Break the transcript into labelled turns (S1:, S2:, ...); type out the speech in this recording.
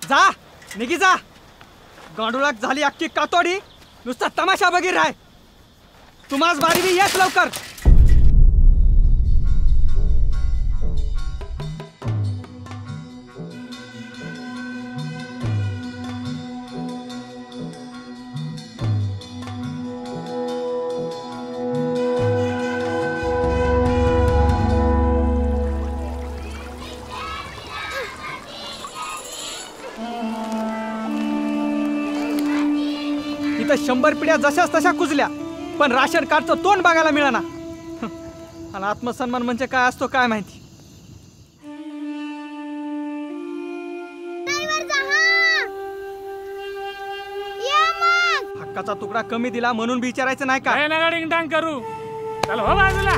S1: जा निघी जा. गांडुळाक झाली अख्खी कातोडी. नुसता तमाशा बघीर राय. तुम्हाच बारी बी येच लवकर. इथं 100 पिढ्या जशाच तशा कुजल्या पण राशन कार्डचं तोंड बघायला मिळाना. आणि आत्मसन्मान म्हणजे काय असतो काय माहिती. हक्काचा तुकडा कमी दिला म्हणून विचारायचं नाही का.
S2: करू चल हो बाजूला.